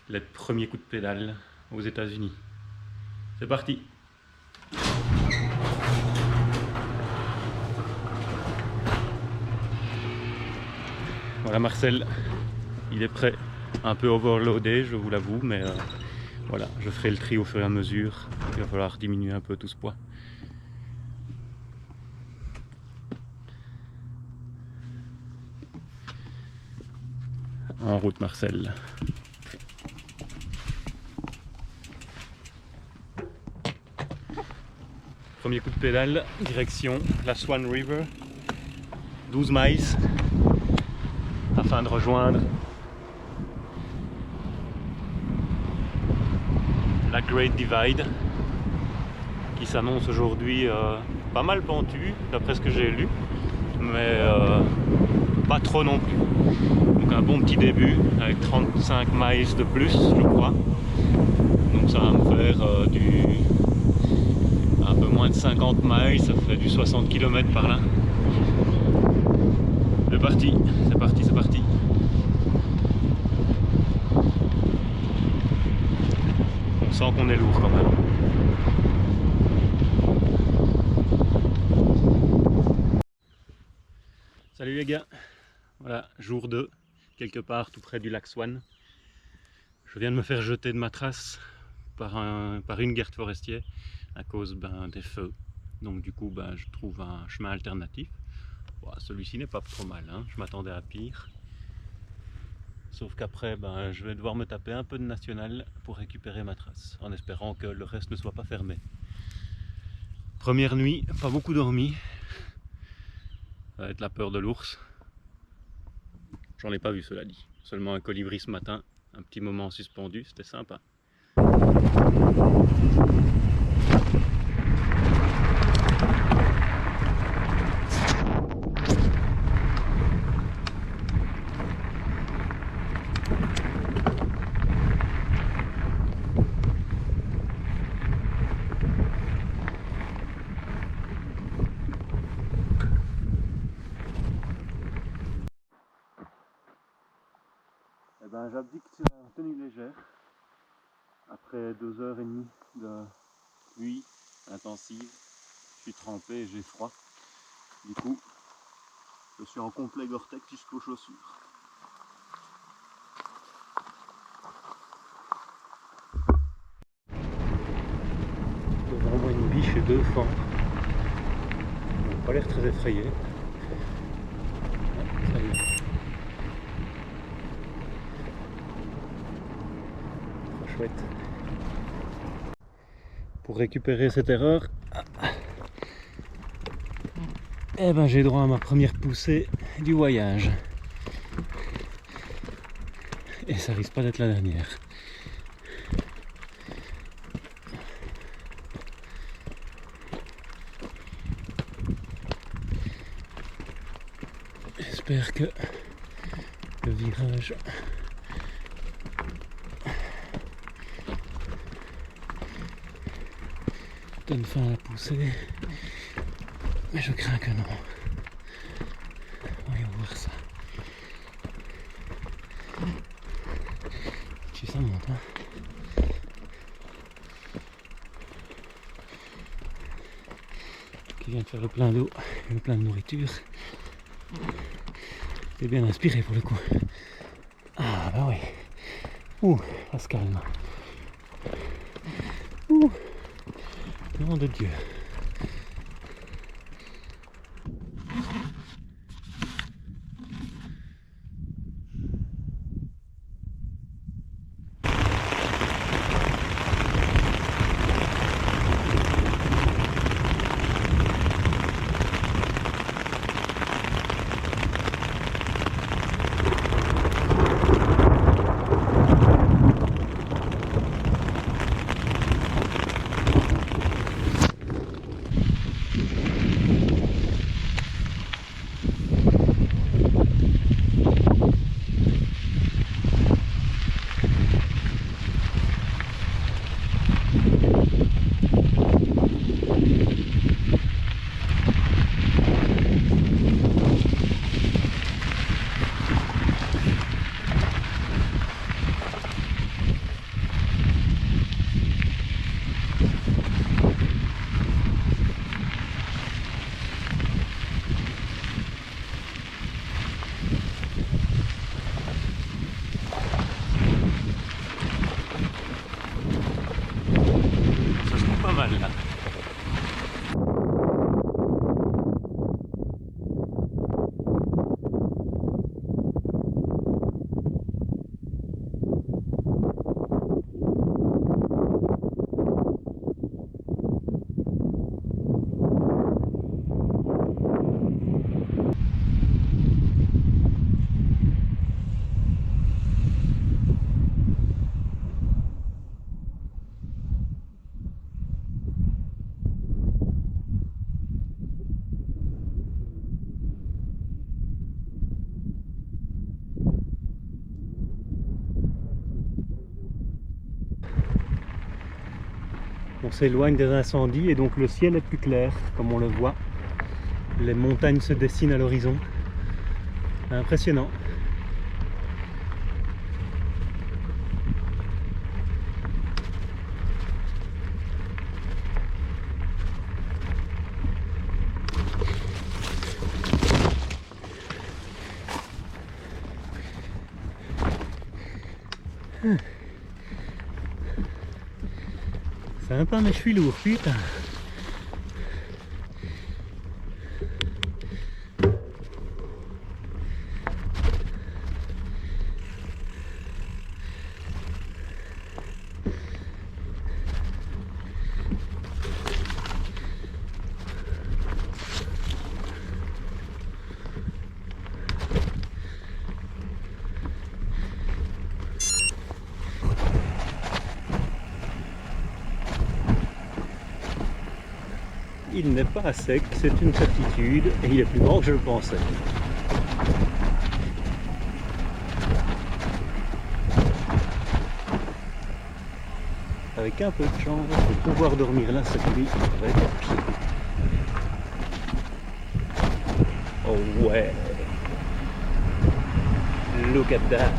les premiers coups de pédale aux États-Unis. C'est parti! Voilà Marcel, il est prêt, un peu overloadé je vous l'avoue, mais voilà, je ferai le tri au fur et à mesure, il va falloir diminuer un peu tout ce poids. En route Marcel. Premier coup de pédale, direction la Swan River, 12 miles, afin de rejoindre la Great Divide, qui s'annonce aujourd'hui pas mal pentue, d'après ce que j'ai lu, mais pas trop non plus. Donc un bon petit début, avec 35 miles de plus, je crois. Donc ça va me faire un peu moins de 50 miles, ça fait du 60 km par là. C'est parti, c'est parti, c'est parti. On sent qu'on est lourd quand même. Salut les gars, voilà, jour 2, quelque part tout près du lac Swan. Je viens de me faire jeter de ma trace par une garde forestier à cause des feux. Donc du coup je trouve un chemin alternatif. Bon, celui-ci n'est pas trop mal, hein. Je m'attendais à pire. Sauf qu'après je vais devoir me taper un peu de national pour récupérer ma trace, en espérant que le reste ne soit pas fermé. Première nuit, pas beaucoup dormi. Ça va être la peur de l'ours. J'en ai pas vu cela dit. Seulement un colibri ce matin, un petit moment suspendu, c'était sympa. J'abdique sur la tenue légère. Après 2h30 de pluie intensive, je suis trempé et j'ai froid. Du coup, je suis en complet Gore-Tex jusqu'aux chaussures. Devant moi une biche et 2 fans. Ils n'ont pas l'air très effrayés. Salut. Trop chouette. Pour récupérer cette erreur, j'ai droit à ma première poussée du voyage. Et ça risque pas d'être la dernière. J'espère que le virage donne fin à la poussée, mais je crains que non. Voyons voir ça. Si ça monte, hein. Qui vient de faire le plein d'eau et le plein de nourriture. C'est bien inspiré pour le coup. Ah bah oui. Ouh, ça se calme. Ouh, nom de Dieu. On s'éloigne des incendies et donc le ciel est plus clair, comme on le voit. Les montagnes se dessinent à l'horizon. Impressionnant. Sympa, mais je suis lourd, putain. Il n'est pas à sec, c'est une certitude, et il est plus grand que je le pensais. Avec un peu de chance, je vais pouvoir dormir là cette nuit avec un pied. Oh ouais! Look at that!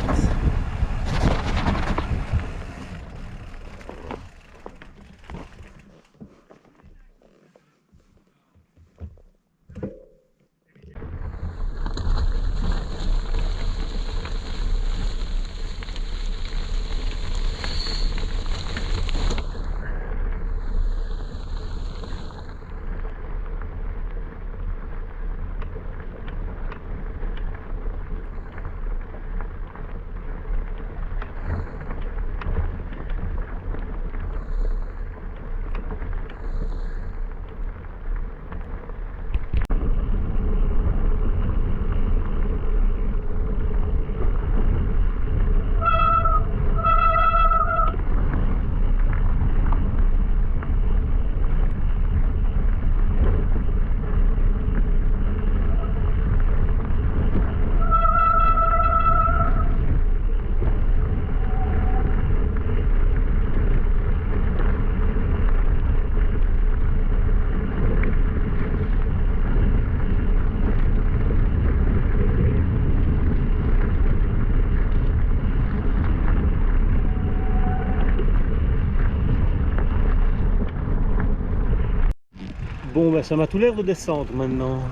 Bon ben ça m'a tout l'air de descendre maintenant.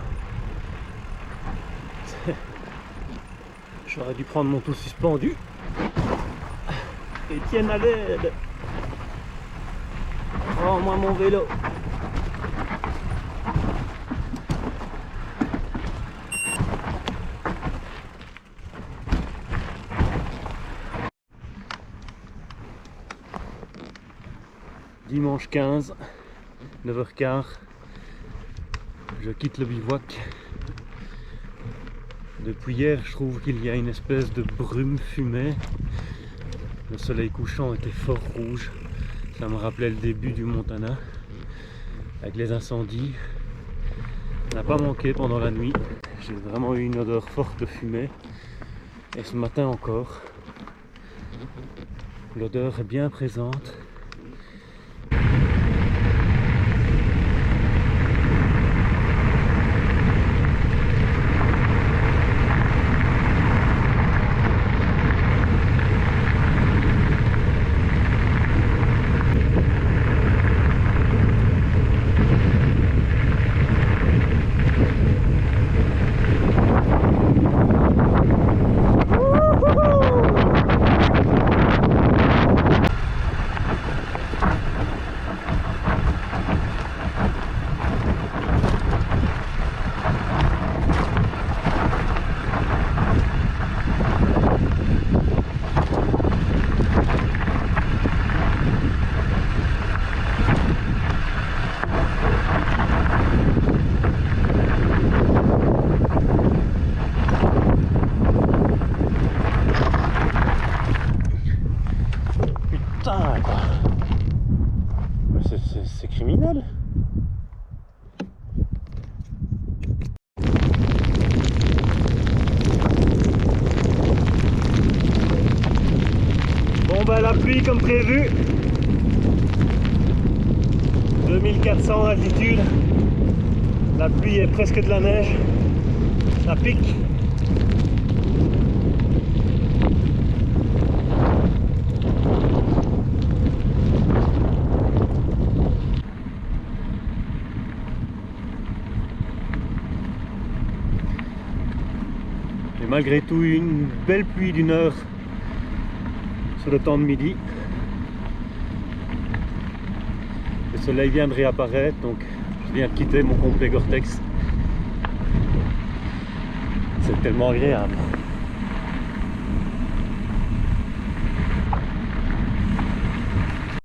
J'aurais dû prendre mon tout suspendu. Étienne à l'aide. Rends-moi mon vélo. Dimanche 15, 9h15. Je quitte le bivouac. Depuis hier, je trouve qu'il y a une espèce de brume fumée. Le soleil couchant était fort rouge. Ça me rappelait le début du Montana. Avec les incendies. Ça n'a pas manqué pendant la nuit. J'ai vraiment eu une odeur forte de fumée. Et ce matin encore. L'odeur est bien présente. C'est criminel. Bon ben la pluie comme prévu. 2400 d'altitude, la pluie est presque de la neige, ça pique. Et malgré tout, une belle pluie d'une heure sur le temps de midi. Le soleil vient de réapparaître, donc je viens de quitter mon complet Gore-Tex. C'est tellement agréable.